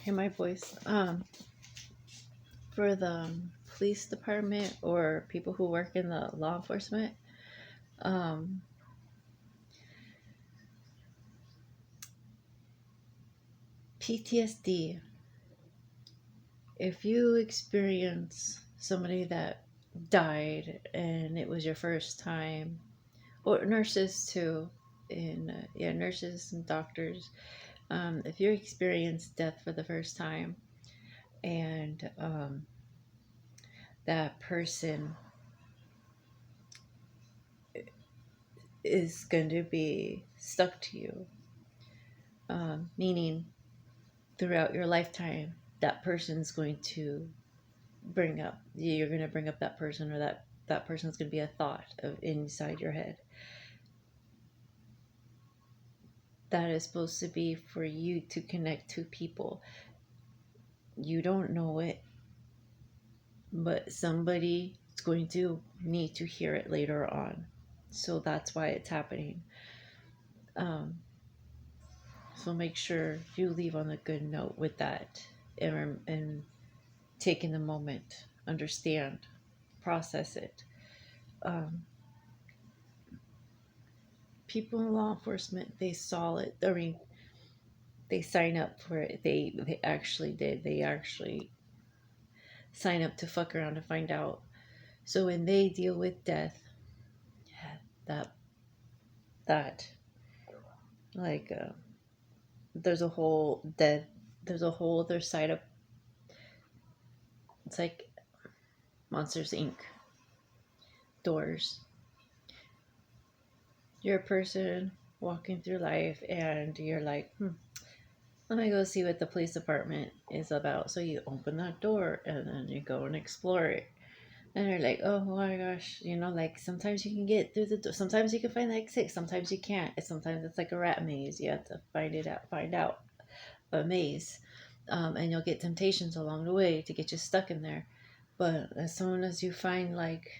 hear my voice. For the police department or people who work in the law enforcement, um, PTSD. If you experience somebody that died and it was your first time, or nurses too, and nurses and doctors, if you experience death for the first time and that person is going to be stuck to you, meaning throughout your lifetime, that person's going to you're going to bring up that person, or that person's going to be a thought of inside your head. That is supposed to be for you to connect to people. You don't know it, but somebody is going to need to hear it later on. So that's why it's happening. So make sure you leave on a good note with that, and taking the moment, understand, process it. People in law enforcement, they saw it. I mean, they sign up for it. They actually did. They actually sign up to fuck around to find out. So when they deal with death, that that like there's a whole other side of, it's like Monsters Inc. doors. You're a person walking through life and you're like, let me go see what the police department is about. So you open that door and then you go and explore it. And you're like, oh my gosh, like sometimes you can get through the door. Sometimes you can find the exit. Sometimes you can't. Sometimes it's like a rat maze. You have to find out a maze. And you'll get temptations along the way to get you stuck in there. But as soon as you find like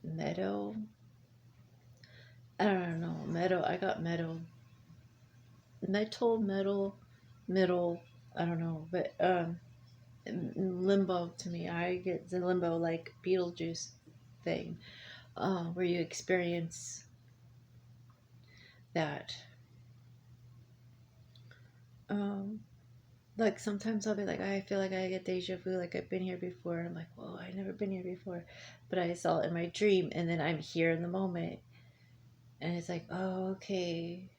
meadow, I don't know, meadow, I got meadow, middle, I don't know, but limbo, to me, I get the limbo like Beetlejuice thing, where you experience that. Like sometimes I'll be like, I feel like I get deja vu, like I've been here before. I'm like, whoa, I've never been here before, but I saw it in my dream, and then I'm here in the moment, and it's like, oh, okay.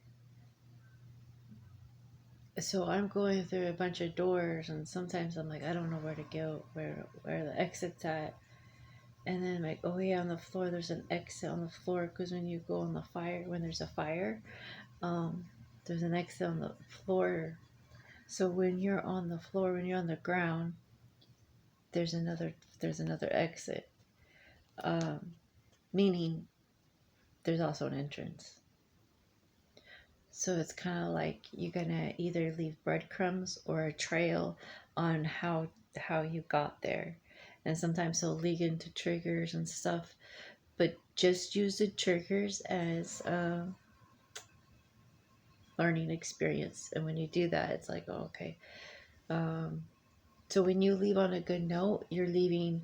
So I'm going through a bunch of doors, and sometimes I'm like, I don't know where to go, where the exit's at. And then I'm like, oh yeah, on the floor, there's an exit on the floor, because when you go on the fire, when there's a fire, there's an exit on the floor. So when you're on the floor, when you're on the ground, there's another exit. Meaning there's also an entrance. So it's kind of like you're gonna either leave breadcrumbs or a trail on how you got there. And sometimes they'll lead into triggers and stuff, but just use the triggers as a learning experience. And when you do that, it's like, oh, okay. So when you leave on a good note, you're leaving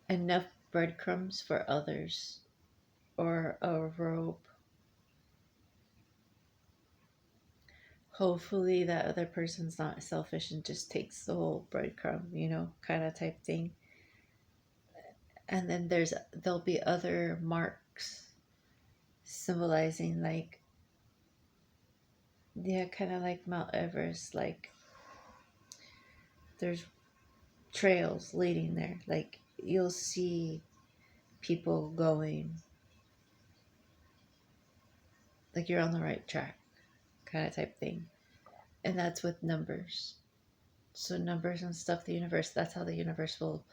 enough breadcrumbs for others, or a rope. Hopefully that other person's not selfish and just takes the whole breadcrumb, kind of type thing. And then there'll be other marks symbolizing, like, yeah, kind of like Mount Everest, like there's trails leading there. Like you'll see people going, like you're on the right track, kind of type thing. And that's with numbers. So numbers and stuff, the universe, that's how the universe will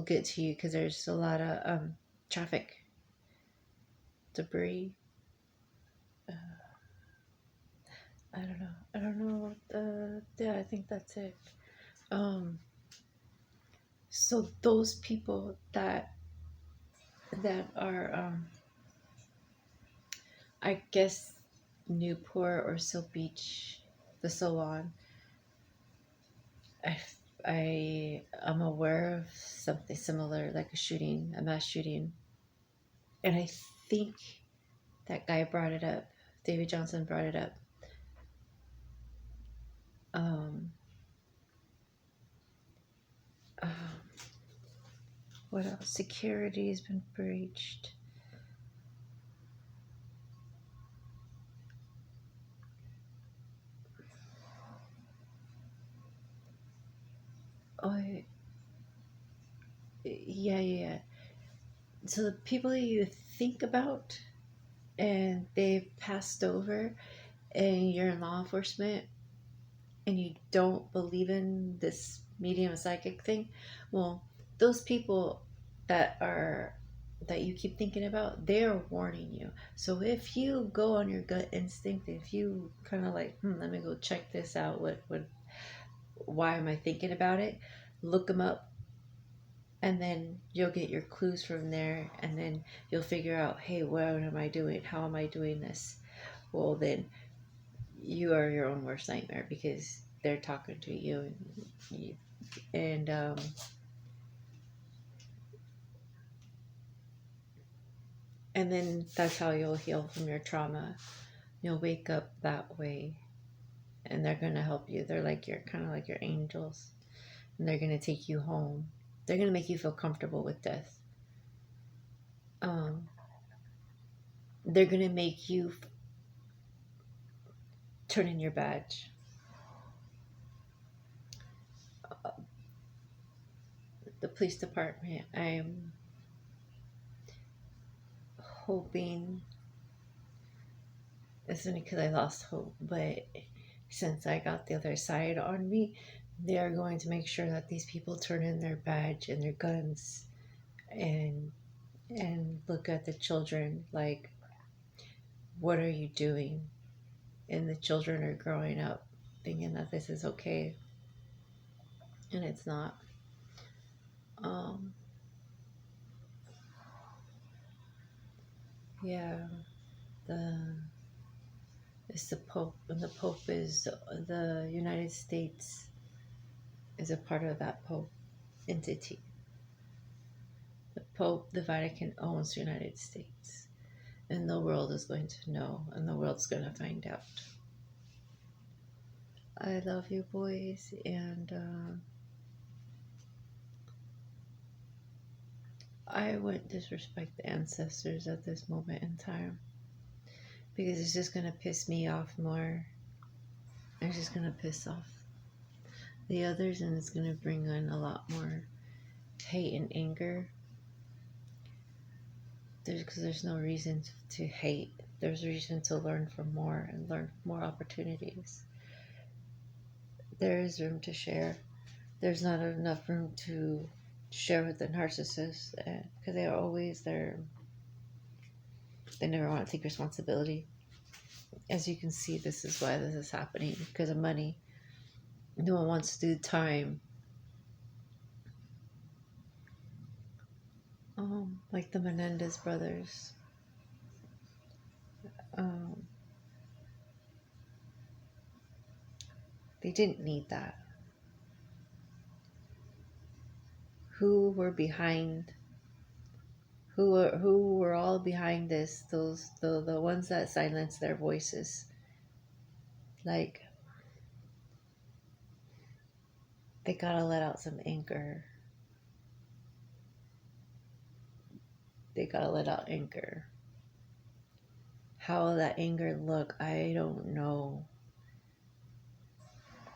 get to you, because there's a lot of traffic, debris. I don't know. Yeah, I think that's it. So those people that are, I guess Newport or Seal Beach, the salon. I, I am aware of something similar, like a shooting, a mass shooting. And I think that guy brought it up. David Johnson brought it up. Um, um, what else? Security has been breached. Oh, yeah. So the people you think about and they've passed over, and you're in law enforcement and you don't believe in this medium psychic thing, well, those people that are that you keep thinking about, they're warning you. So if you go on your gut instinct, if you kind of like, let me go check this out, what why am I thinking about it, look them up, and then you'll get your clues from there, and then you'll figure out, hey, what am I doing, how am I doing this? Well, then you are your own worst nightmare, because they're talking to you, and and then that's how you'll heal from your trauma. You'll wake up that way, and they're gonna help you. They're like your kind of like your angels, and they're gonna take you home. They're gonna make you feel comfortable with death. Um, they're gonna make you turn in your badge. The police department, I'm hoping, it's only because I lost hope, but since I got the other side on me, they are going to make sure that these people turn in their badge and their guns, and look at the children like, what are you doing? And the children are growing up thinking that this is okay, and it's not. Um, yeah, the it's the Pope, and the Pope is the United States is a part of that Pope entity. The Pope, the Vatican owns the United States, and the world is going to know, and the world's going to find out. I love you, boys, and I wouldn't disrespect the ancestors at this moment in time, because it's just going to piss me off more. It's just going to piss off the others, and it's going to bring in a lot more hate and anger. Because there's no reason to hate. There's reason to learn from more and learn more opportunities. There is room to share. There's not enough room to share with the narcissists, because they are always there. They never want to take responsibility. As you can see, this is why this is happening, because of money. No one wants to do time. Like the Menendez brothers. They didn't need that. Who were behind? Who were all behind this? Those the ones that silenced their voices. Like, they gotta let out some anger. They gotta let out anger. How will that anger look? I don't know.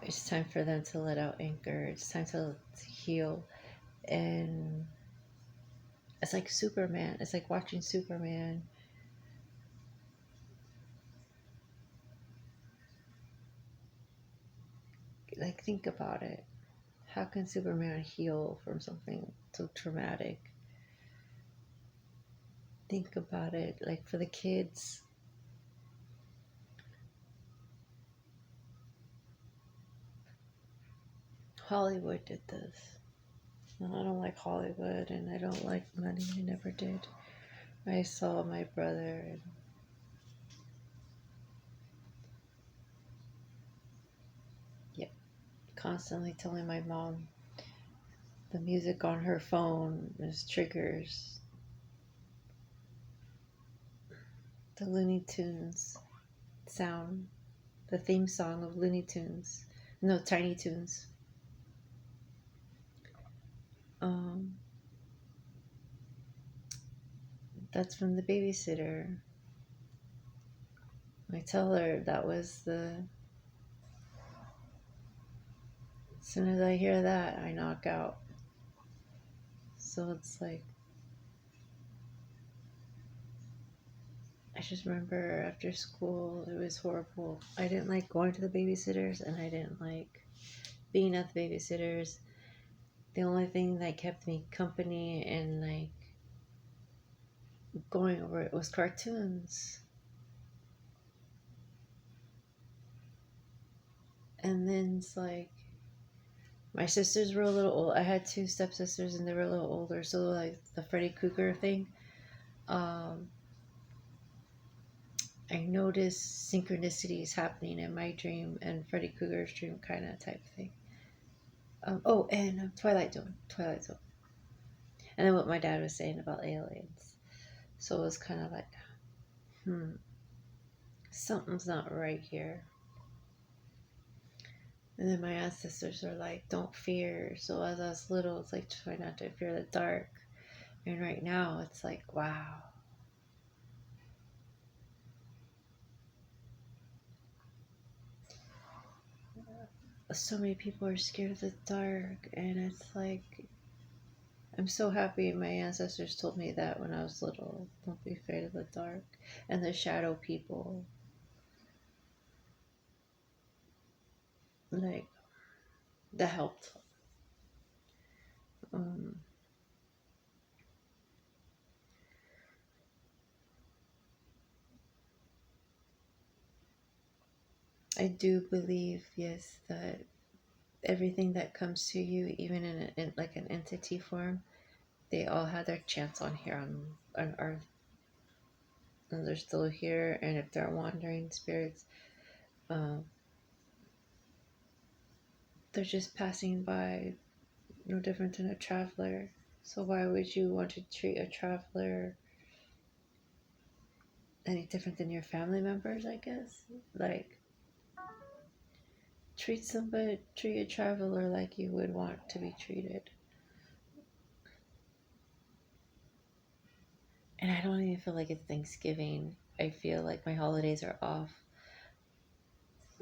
It's time for them to let out anger. It's time to heal. And it's like Superman. It's like watching Superman. Like, think about it. How can Superman heal from something so traumatic? Think about it. Like, for the kids. Hollywood did this. And I don't like Hollywood, and I don't like money. I never did. I saw my brother, and constantly telling my mom the music on her phone is triggers the Looney Tunes sound, the theme song of Looney Tunes, no, Tiny Toons. Um, that's from The Babysitter. I tell her that was the. As soon as I hear that, I knock out. So it's like. I just remember after school, it was horrible. I didn't like going to the babysitters, and I didn't like being at the babysitters. The only thing that kept me company and like going over it was cartoons. And then it's like my sisters were a little old. I had two stepsisters and they were a little older, so like the Freddy Krueger thing, um, I noticed synchronicities happening in my dream and Freddy Krueger's dream, kind of type thing. Oh, and Twilight Zone, and then what my dad was saying about aliens. So it was kind of like, something's not right here. And then my ancestors are like, don't fear. So as I was little, it's like, try not to fear the dark. And right now, it's like, wow. So many people are scared of the dark. And it's like, I'm so happy my ancestors told me that when I was little. Don't be afraid of the dark. And the shadow people. Like, that helped. Um, I do believe, yes, that everything that comes to you, even in like an entity form, they all had their chance on here on Earth, and they're still here. And if they're wandering spirits, um, they're just passing by, no different than a traveler. So why would you want to treat a traveler any different than your family members? I guess like treat a traveler like you would want to be treated. And I don't even feel like it's Thanksgiving. I feel like my holidays are off.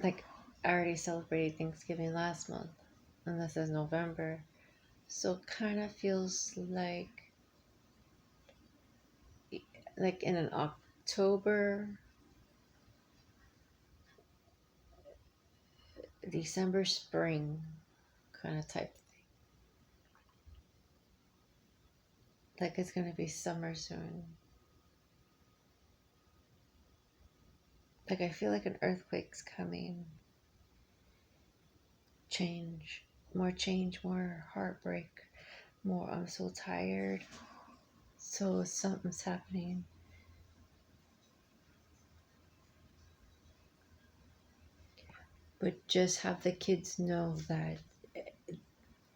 Like, I already celebrated Thanksgiving last month, and this is November. So it kind of feels like in an October, December, spring kind of type thing. Like it's gonna be summer soon. Like I feel like an earthquake's coming. Change, more heartbreak, more I'm so tired. So something's happening. But just have the kids know that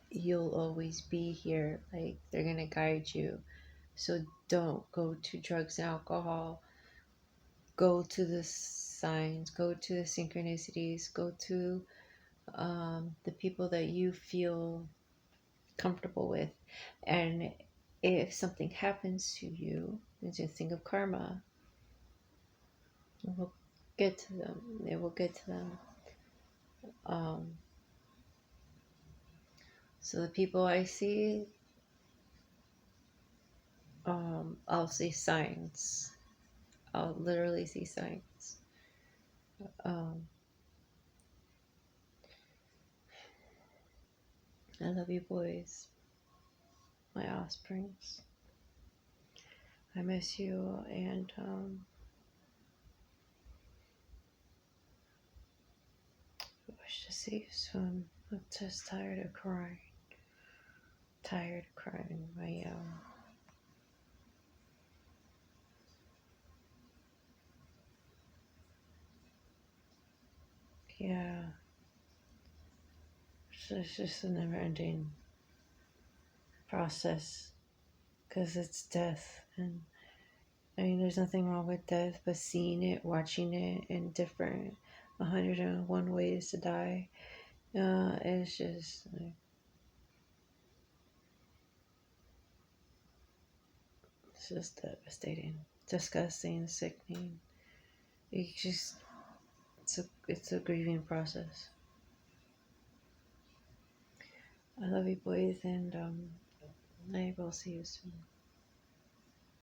you'll always be here. Like they're gonna guide you. So don't go to drugs and alcohol. Go to the signs, go to the synchronicities, go to the people that you feel comfortable with. And if something happens to you, just think of karma. It will get to them. It will get to them. Um, so the people I see, I'll see signs. I'll literally see signs. Um, I love you boys, my offsprings. I miss you, and I wish to see you soon. I'm just tired of crying. Tired of crying. Yeah, it's just a never-ending process because it's death. And I mean, there's nothing wrong with death, but seeing it, watching it in different 101 ways to die, it's just like, it's just devastating, disgusting, sickening. You just, it's a grieving process. I love you boys, and I will see you soon.